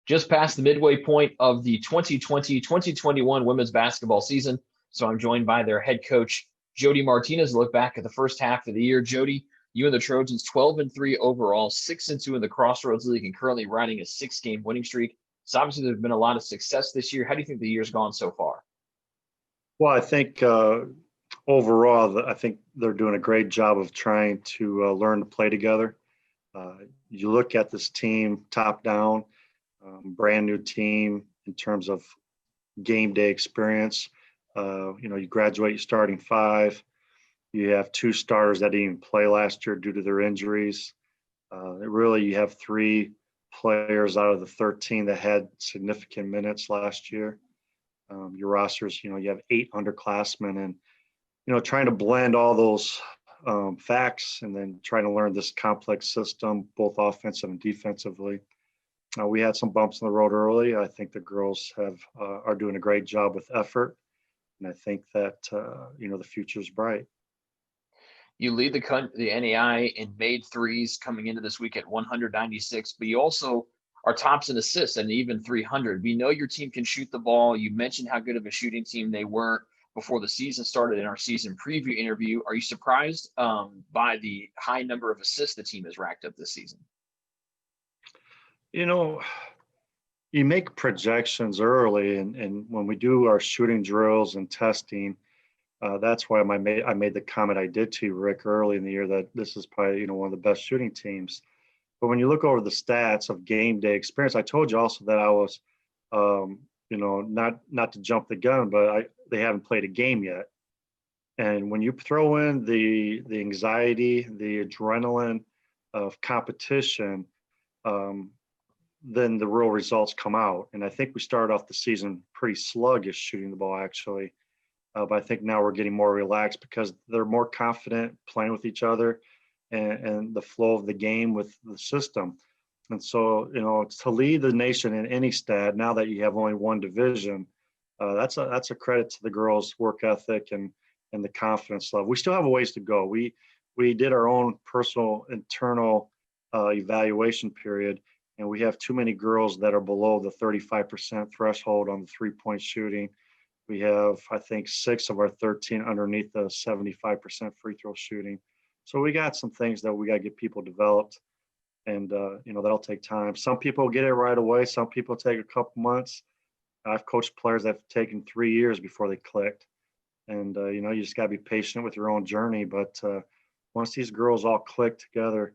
Just past the midway point of the 2020-2021 women's basketball season. So I'm joined by their head coach, Jody Martinez, to look back at the first half of the year. Jody, you and the Trojans 12-3 overall, 6-2 in the Crossroads League, and currently riding a 6-game winning streak. So obviously there's been a lot of success this year. How do you think the year's gone so far? Well, I think overall, I think they're doing a great job of trying to learn to play together. You look at this team top down, brand new team in terms of game day experience. You graduate your starting five. You have two starters that didn't even play last year due to their injuries. You have three players out of the 13 that had significant minutes last year. Your rosters, you have 8 underclassmen, and trying to blend all those facts and then trying to learn this complex system, both offensive and defensively. We had some bumps in the road early. I think the girls are doing a great job with effort, and I think that the future is bright. You lead the NAI in made threes coming into this week at 196, but you also are tops in assists and even 300. We know your team can shoot the ball. You mentioned how good of a shooting team they were before the season started in our season preview interview. Are you surprised by the high number of assists the team has racked up this season? You make projections early, and when we do our shooting drills and testing, that's why I made the comment I did to you, Rick, early in the year that this is probably one of the best shooting teams. But when you look over the stats of game day experience, I told you also that I was, not to jump the gun, but they haven't played a game yet. And when you throw in the anxiety, the adrenaline of competition, then the real results come out. And I think we started off the season pretty sluggish shooting the ball, actually. But I think now we're getting more relaxed because they're more confident playing with each other and the flow of the game with the system. And so, to lead the nation in any stat, now that you have only one division, that's a credit to the girls' work ethic and the confidence level. We still have a ways to go. We did our own personal internal evaluation period, and we have too many girls that are below the 35% threshold on the three-point shooting. We have, I think, 6 of our 13 underneath the 75% free throw shooting. So we got some things that we got to get people developed, and that'll take time. Some people get it right away. Some people take a couple months. I've coached players that have taken 3 years before they clicked, and you just got to be patient with your own journey. But once these girls all click together,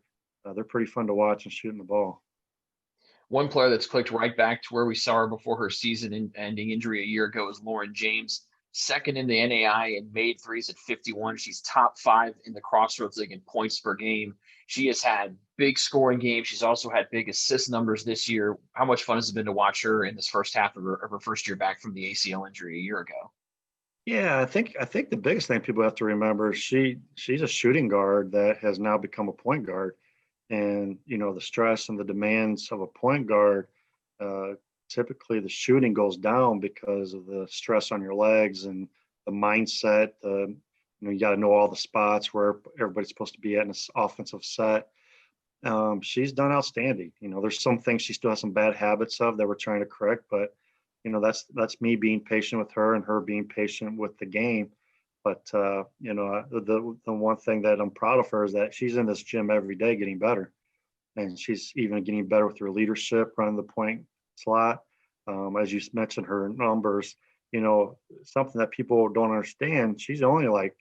they're pretty fun to watch and shooting the ball. One player that's clicked right back to where we saw her before her season-ending injury a year ago is Lauren James, second in the NAI in made threes at 51. She's top 5 in the Crossroads League in points per game. She has had big scoring games. She's also had big assist numbers this year. How much fun has it been to watch her in this first half of her first year back from the ACL injury a year ago? Yeah, I think the biggest thing people have to remember is she's a shooting guard that has now become a point guard. And, the stress and the demands of a point guard, typically the shooting goes down because of the stress on your legs and the mindset. You got to know all the spots where everybody's supposed to be at in this offensive set. She's done outstanding. There's some things she still has some bad habits of that we're trying to correct, but, that's me being patient with her and her being patient with the game. But, the one thing that I'm proud of her is that she's in this gym every day getting better. And she's even getting better with her leadership, running the point slot. As you mentioned, her numbers, something that people don't understand. She's only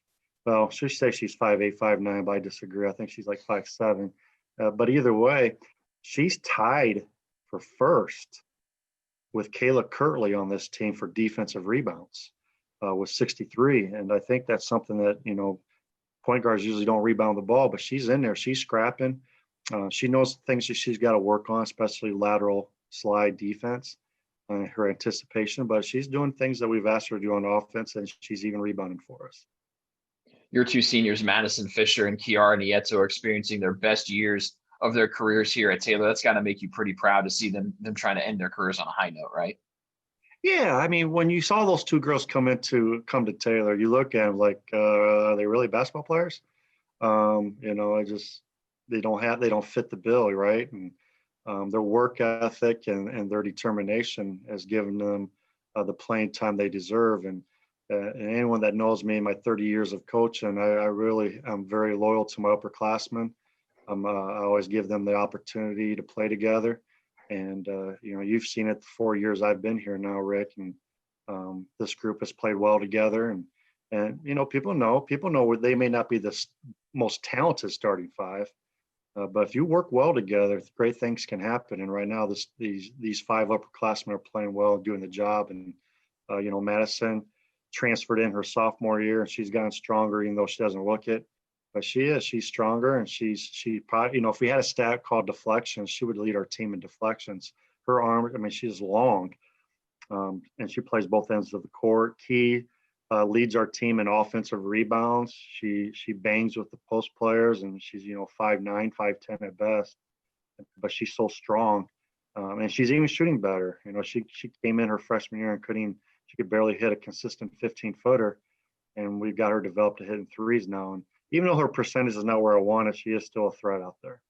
she says she's 5'8", 5'9", but I disagree. I think she's like 5'7". But either way, she's tied for first with Kayla Kirtley on this team for defensive rebounds. With 63. And I think that's something that, point guards usually don't rebound the ball, but she's in there. She's scrapping. She knows things that she's got to work on, especially lateral slide defense, her anticipation. But she's doing things that we've asked her to do on offense, and she's even rebounding for us. Your two seniors, Madison Fisher and Kiara Nieto, are experiencing their best years of their careers here at Taylor. That's got to make you pretty proud to see them trying to end their careers on a high note, right? Yeah, I mean, when you saw those two girls come to Taylor, you look at them like, are they really basketball players? They don't fit the bill, right? And Their work ethic and their determination has given them the playing time they deserve. And anyone that knows me, my 30 years of coaching, I really am very loyal to my upperclassmen. I always give them the opportunity to play together. And, you've seen it the 4 years I've been here now, Rick, and this group has played well together. And people know they may not be the most talented starting five, but if you work well together, great things can happen. And right now, these five upperclassmen are playing well, doing the job. And Madison transferred in her sophomore year, and she's gotten stronger, even though she doesn't look it. But she's stronger, and she probably, if we had a stat called deflections, she would lead our team in deflections. Her arm, she's long, and she plays both ends of the court. Key leads our team in offensive rebounds. She bangs with the post players, and she's 5'9", 5'10" at best, but she's so strong, and she's even shooting better. She came in her freshman year and she could barely hit a consistent 15-footer, and we've got her developed to hitting threes now. And even though her percentage is not where I want it, she is still a threat out there.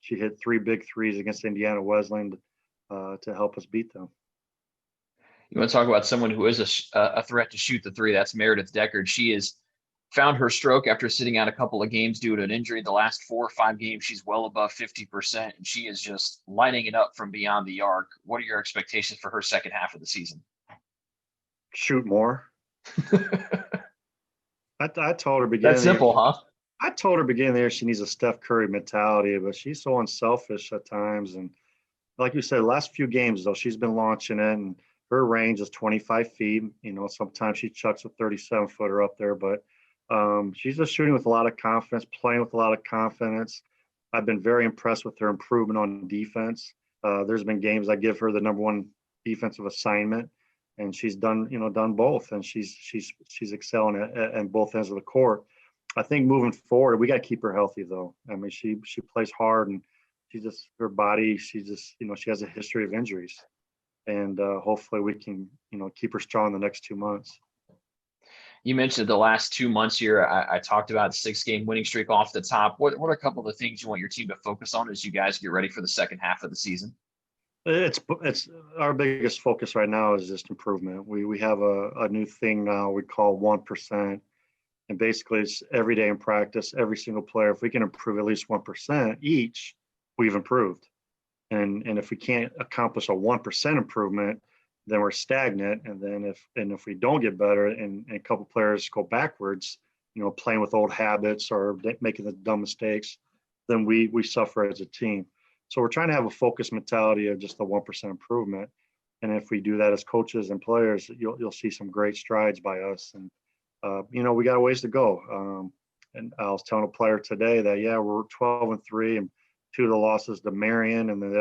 She hit 3 big threes against Indiana Wesleyan to help us beat them. You want to talk about someone who is a threat to shoot the three? That's Meredith Deckard. She has found her stroke after sitting out a couple of games due to an injury. The last 4 or 5 games, she's well above 50%, and she is just lighting it up from beyond the arc. What are your expectations for her second half of the season? Shoot more. I told her beginning. That's simple, huh? I told her beginning there she needs a Steph Curry mentality, but she's so unselfish at times. And like you said, last few games though, she's been launching it, and her range is 25 feet. Sometimes she chucks a 37-footer up there, but she's just shooting with a lot of confidence, playing with a lot of confidence. I've been very impressed with her improvement on defense. There's been games I give her the number 1 defensive assignment, and she's done both, and she's excelling at both ends of the court. I think moving forward, we got to keep her healthy though. She plays hard, and her body, she has a history of injuries. And hopefully we can, keep her strong the next 2 months. You mentioned the last 2 months here. I talked about 6-game winning streak off the top. What are a couple of the things you want your team to focus on as you guys get ready for the second half of the season? It's our biggest focus right now is just improvement. We have a new thing now we call 1%. And basically it's every day in practice, every single player, if we can improve at least 1% each, we've improved. And if we can't accomplish a 1% improvement, then we're stagnant. And then if we don't get better and a couple players go backwards, playing with old habits or making the dumb mistakes, then we suffer as a team. So we're trying to have a focused mentality of just the 1% improvement. And if we do that as coaches and players, you'll see some great strides by us. And we got a ways to go. And I was telling a player today that we're 12-3 and 2 of the losses to Marion, and then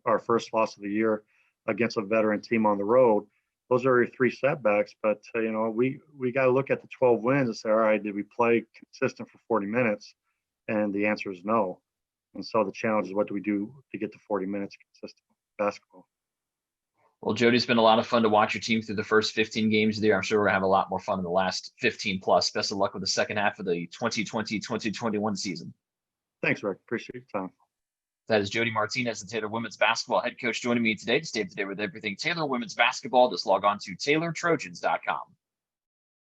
our first loss of the year against a veteran team on the road. Those are your 3 setbacks, but we got to look at the 12 wins and say, all right, did we play consistent for 40 minutes? And the answer is no. And so the challenge is, what do we do to get to 40 minutes consistent basketball? Well, Jody, it's been a lot of fun to watch your team through the first 15 games of the year. I'm sure we're going to have a lot more fun in the last 15 plus. Best of luck with the second half of the 2020-2021 season. Thanks, Rick. Appreciate your time. That is Jody Martinez, the Taylor women's basketball head coach, joining me today to stay up to date with everything Taylor women's basketball. Just log on to TaylorTrojans.com.